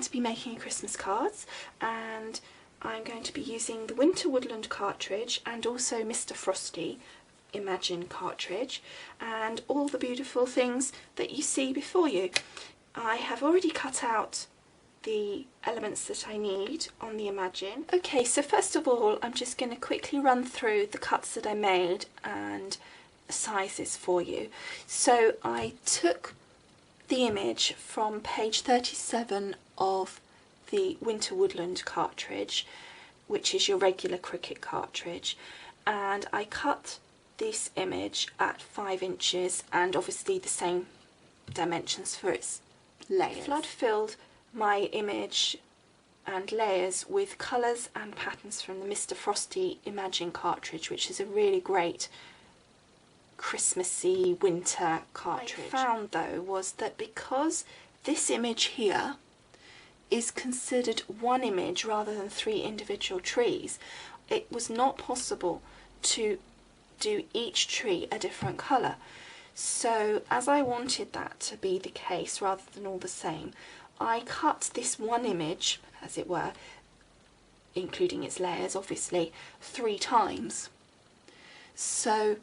going to be making Christmas cards, and I'm going to be using the Winter Woodland cartridge and also Mr. Frosty Imagine cartridge, and all the beautiful things that you see before you. I have already cut out the elements that I need on the Imagine. Okay, so first of all I'm just going to quickly run through the cuts that I made and sizes for you. So I took the image from page 37 of the Winter Woodland cartridge, which is your regular Cricut cartridge, and I cut this image at 5 inches and obviously the same dimensions for its layers. Flood filled my image and layers with colours and patterns from the Mr. Frosty Imagine cartridge, which is a really great Christmassy winter cartridge. What I found though was that because this image here is considered one image rather than 3 individual trees, it was not possible to do each tree a different colour. So as I wanted that to be the case rather than all the same, I cut this one image, as it were, including its layers obviously, 3 times. So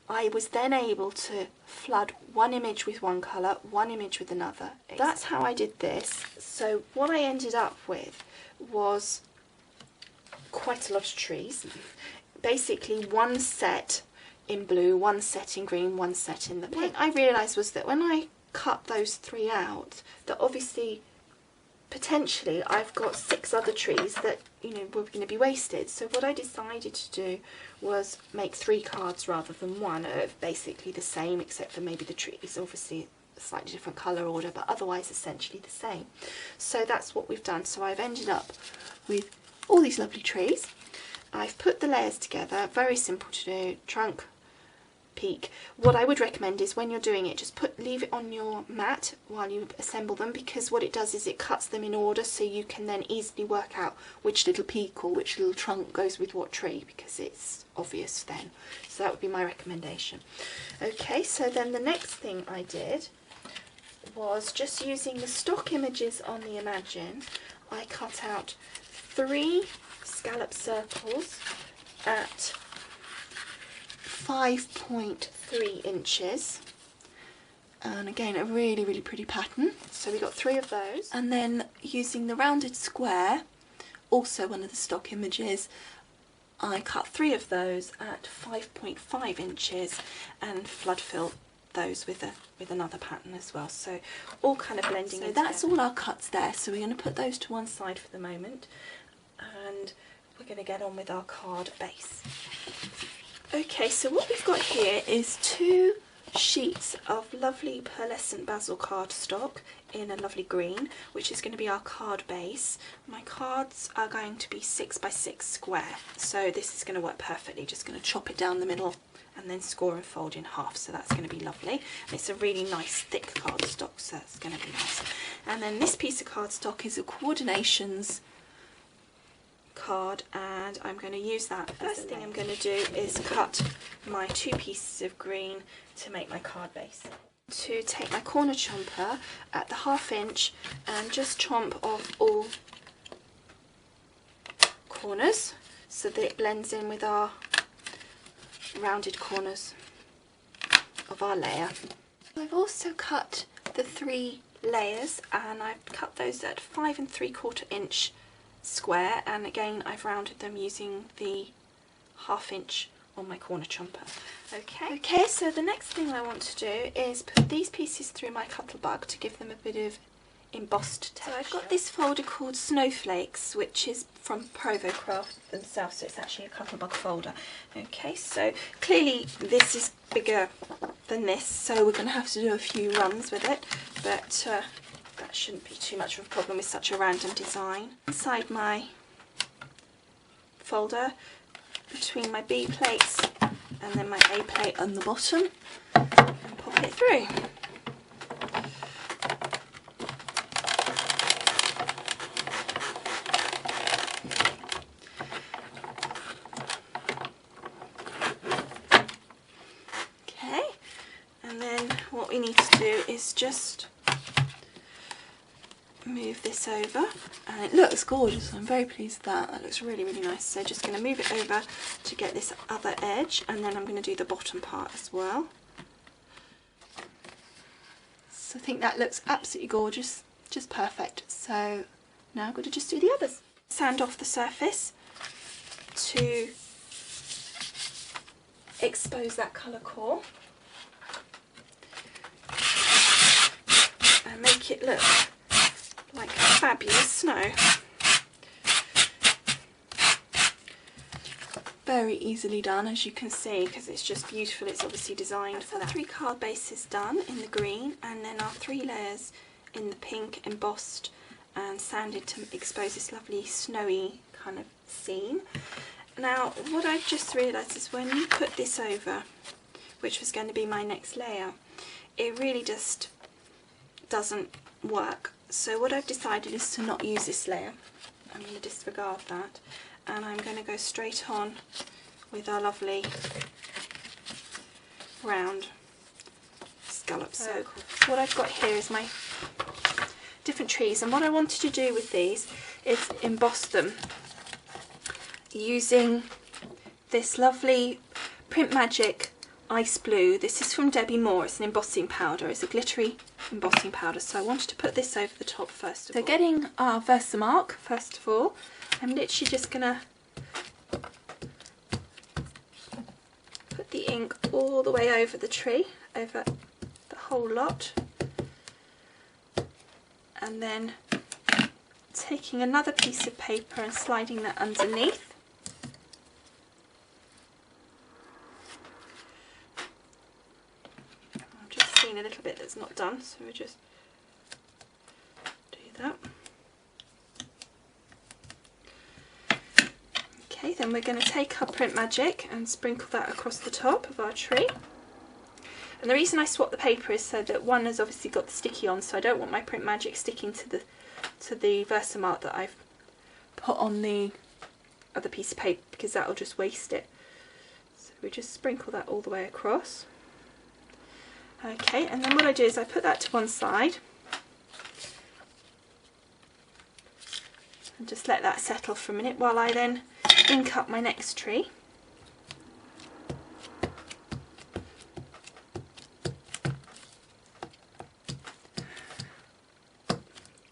I was then able to flood one image with one colour, one image with another. That's how I did this. So what I ended up with was quite a lot of trees. Basically one set in blue, one set in green, one set in the pink. What I realised was that when I cut those 3 out, that obviously potentially I've got 6 other trees that, you know, were going to be wasted. So what I decided to do was make 3 cards rather than 1 of basically the same, except for maybe the trees, obviously a slightly different colour order, but otherwise essentially the same. So that's what we've done. So I've ended up with all these lovely trees. I've put the layers together, very simple to do, trunk, peak. What I would recommend is when you're doing it, just leave it on your mat while you assemble them, because what it does is it cuts them in order, so you can then easily work out which little peak or which little trunk goes with what tree, because it's obvious then. So that would be my recommendation. Okay, so then the next thing I did was, just using the stock images on the Imagine, I cut out 3 scallop circles at 5.3 inches, and again a really pretty pattern. So we got 3 of those, and then using the rounded square, also one of the stock images, I cut 3 of those at 5.5 inches and flood filled those with another pattern as well. So all kind of blending. So that's all our cuts there. So we're going to put those to one side for the moment, and we're going to get on with our card base. Okay, so what we've got here is 2 sheets of lovely pearlescent basil cardstock in a lovely green, which is going to be our card base. My cards are going to be 6 by 6 square, so this is going to work perfectly. Just going to chop it down the middle and then score and fold in half, so that's going to be lovely. And it's a really nice thick cardstock, so that's going to be nice. And then this piece of cardstock is a coordinations card, and I'm going to use that. First thing I'm going to do is cut my 2 pieces of green to make my card base. To take my corner chomper at the 1/2 inch and just chomp off all corners so that it blends in with our rounded corners of our layer. I've also cut the 3 layers, and I've cut those at 5 3/4 inch square, and again I've rounded them using the 1/2 inch on my corner chomper. Okay, so the next thing I want to do is put these pieces through my Cuttlebug to give them a bit of embossed texture. So I've got this folder called Snowflakes, which is from Provo Craft themselves, so it's actually a Cuttlebug folder. Okay, so clearly this is bigger than this, so we're going to have to do a few runs with it, but that shouldn't be too much of a problem with such a random design. Inside my folder, between my B plates and then my A plate on the bottom, and pop it through. Okay, and then what we need to do is just move this over, and it looks gorgeous. I'm very pleased with that. That looks really, really nice. So just going to move it over to get this other edge, and then I'm going to do the bottom part as well. So I think that looks absolutely gorgeous, just perfect. So now I'm going to just do the others. Sand off the surface to expose that colour core and make it look like fabulous snow. Very easily done, as you can see, because it's just beautiful. It's obviously designed for that. 3 card bases done in the green, and then our 3 layers in the pink, embossed and sanded to expose this lovely snowy kind of scene. Now what I've just realised is when you put this over, which was going to be my next layer, it really just doesn't work. So what I've decided is to not use this layer. I'm going to disregard that, and I'm going to go straight on with our lovely round scallop. So what I've got here is my different trees, and what I wanted to do with these is emboss them using this lovely Print Magic Ice Blue. This is from Debbie Moore. It's an embossing powder. It's a glittery embossing powder, so I wanted to put this over the top first of all. So getting our Versamark first of all, I'm literally just gonna put the ink all the way over the tree, over the whole lot, and then taking another piece of paper and sliding that underneath. I've just seen a little bit that's not done, so we'll just do that. Okay, then we're going to take our Print Magic and sprinkle that across the top of our tree. And the reason I swap the paper is so that one has obviously got the sticky on, so I don't want my Print Magic sticking to the Versamark that I've put on the other piece of paper, because that'll just waste it. So we just sprinkle that all the way across. Okay, and then what I do is I put that to one side and just let that settle for a minute while I then ink up my next tree.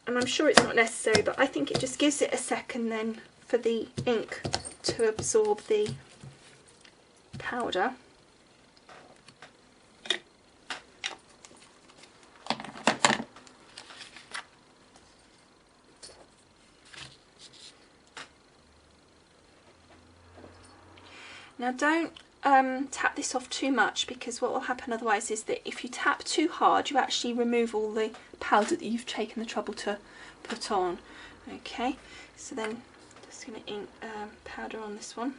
And I'm sure it's not necessary, but I think it just gives it a second then for the ink to absorb the powder. Now don't tap this off too much, because what will happen otherwise is that if you tap too hard you actually remove all the powder that you've taken the trouble to put on. Okay, so then just going to ink powder on this one.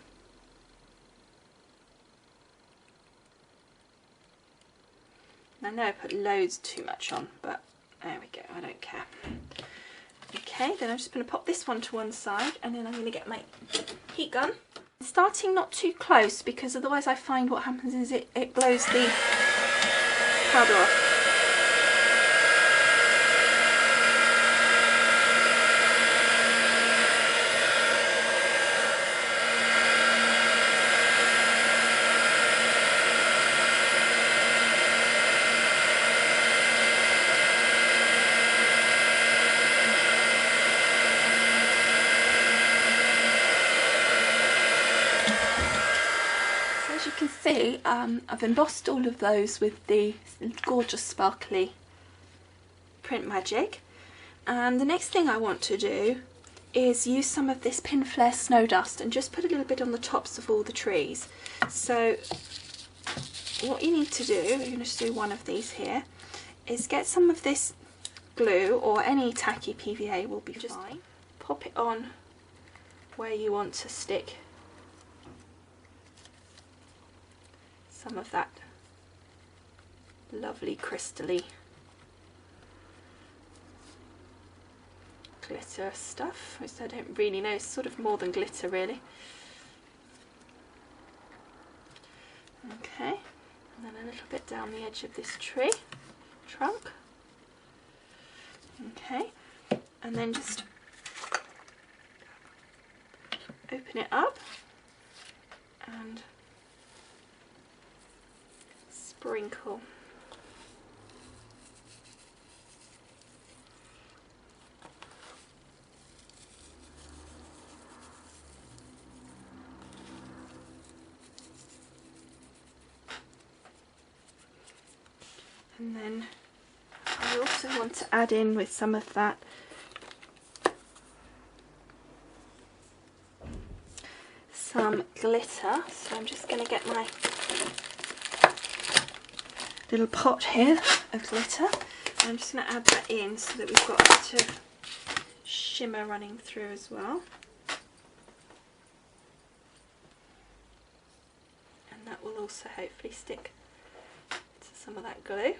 I know I put loads too much on, but there we go, I don't care. Okay, then I'm just going to pop this one to one side, and then I'm going to get my heat gun. Starting not too close, because otherwise I find what happens is it blows the powder off. As you can see, I've embossed all of those with the gorgeous sparkly Print Magic, and the next thing I want to do is use some of this Pin Flare Snow Dust and just put a little bit on the tops of all the trees. So what you need to do, you're going to just do one of these here, is get some of this glue, or any tacky PVA will be fine. Pop it on where you want to stick some of that lovely crystally glitter stuff, which I don't really know, it's sort of more than glitter really. Okay, and then a little bit down the edge of this tree trunk. Okay, and then just open it up and sprinkle. And then I also want to add in with some of that some glitter, so I'm just going to get my little pot here of glitter, and I'm just going to add that in so that we've got a bit of shimmer running through as well, and that will also hopefully stick to some of that glue.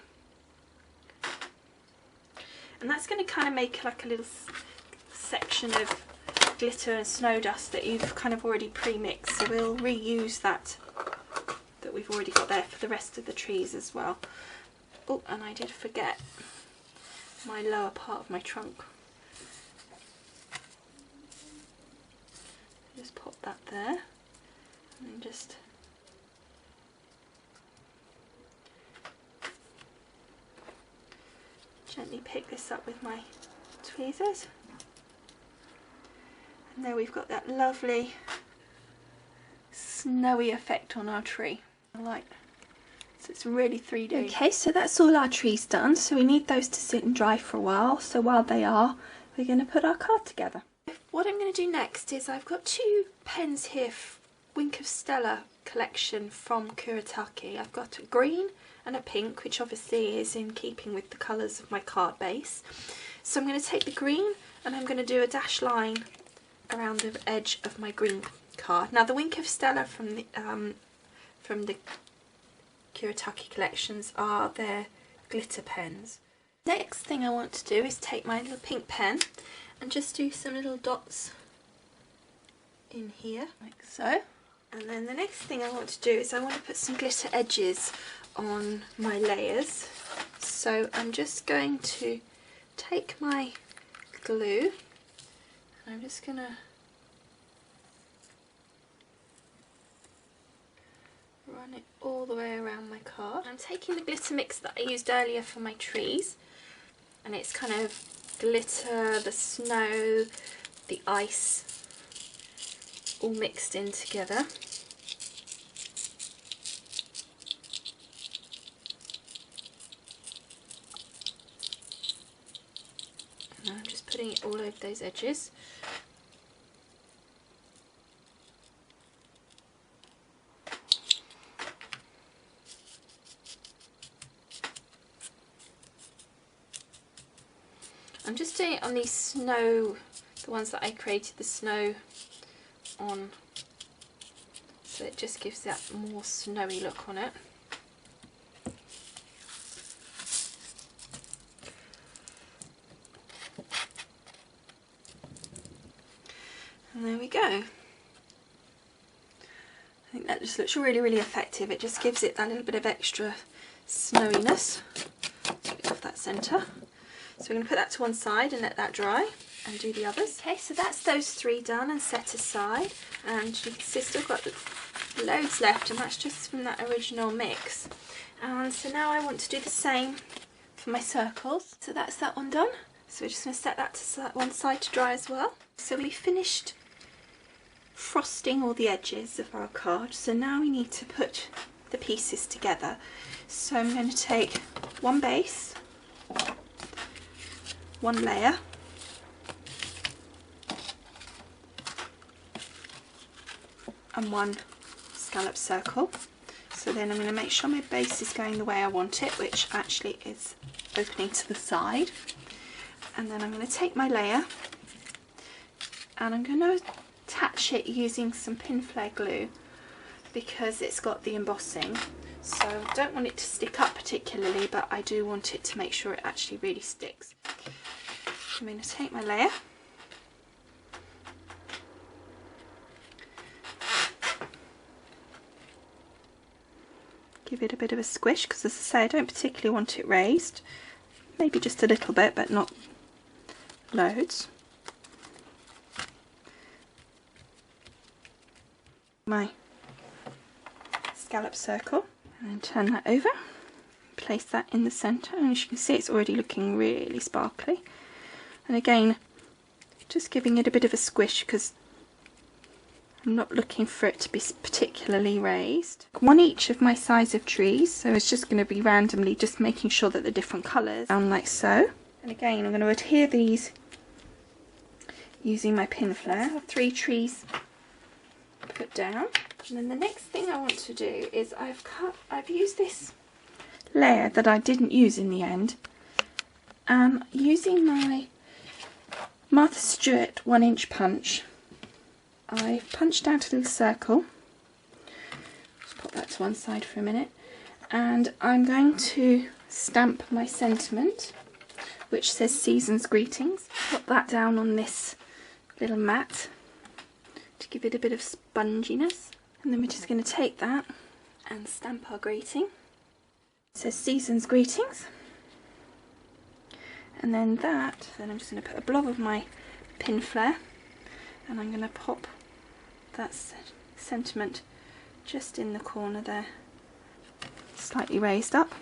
And that's going to kind of make like a little section of glitter and snow dust that you've kind of already pre-mixed, so we'll reuse that we've already got there for the rest of the trees as well. Oh, and I did forget my lower part of my trunk. Just pop that there and then just gently pick this up with my tweezers. And there we've got that lovely snowy effect on our tree. I like, so it's really 3D. Okay, so that's all our trees done, so we need those to sit and dry for a while. So while they are, we're going to put our card together. What I'm going to do next is I've got two pens here, Wink of Stella collection from Cricut. I've got a green and a pink, which obviously is in keeping with the colours of my card base. So I'm going to take the green and I'm going to do a dash line around the edge of my green card. Now the Wink of Stella from the Cricut collections are their glitter pens. Next thing I want to do is take my little pink pen and just do some little dots in here, like so. And then the next thing I want to do is I want to put some glitter edges on my layers. So I'm just going to take my glue and I'm just going to run it all the way around my card. I'm taking the glitter mix that I used earlier for my trees, and it's kind of glitter, the snow, the ice, all mixed in together. And I'm just putting it all over those edges. I'm just doing it on these snow, the ones that I created the snow on, so it just gives that more snowy look on it. And there we go. I think that just looks really, really effective. It just gives it that little bit of extra snowiness. Take off that centre. So we're going to put that to one side and let that dry and do the others. Okay, so that's those three done and set aside, and you can see I've still got loads left, and that's just from that original mix. And so now I want to do the same for my circles. So that's that one done. So we're just going to set that to one side to dry as well. So we finished frosting all the edges of our card, so now we need to put the pieces together. So I'm going to take one base, one layer, and one scallop circle. So then I'm going to make sure my base is going the way I want it, which actually is opening to the side. And then I'm going to take my layer and I'm going to attach it using some pin flare glue because it's got the embossing. So I don't want it to stick up particularly, but I do want it to make sure it actually really sticks. I'm going to take my layer, give it a bit of a squish because, as I say, I don't particularly want it raised. Maybe just a little bit, but not loads. My scallop circle, and then turn that over, place that in the centre, and as you can see it's already looking really sparkly. And again, just giving it a bit of a squish because I'm not looking for it to be particularly raised. One each of my size of trees, so it's just going to be randomly just making sure that the different colours down like so. And again, I'm going to adhere these using my pin flare. I have 3 trees put down, and then the next thing I want to do is I've used this layer that I didn't use in the end, using my Martha Stewart 1-inch punch. I've punched out a little circle. Just put that to one side for a minute, and I'm going to stamp my sentiment, which says Season's Greetings. Put that down on this little mat to give it a bit of sponginess, and then we're just going to take that and stamp our greeting. It says Season's Greetings, and then I'm just going to put a blob of my pin flare, and I'm going to pop that sentiment just in the corner there, slightly raised up,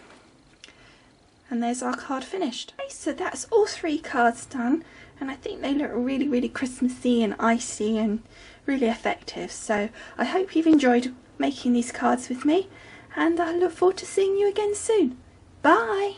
and there's our card finished. Okay, so that's all 3 cards done, and I think they look really, really Christmassy and icy and really effective. So I hope you've enjoyed making these cards with me, and I look forward to seeing you again soon. Bye!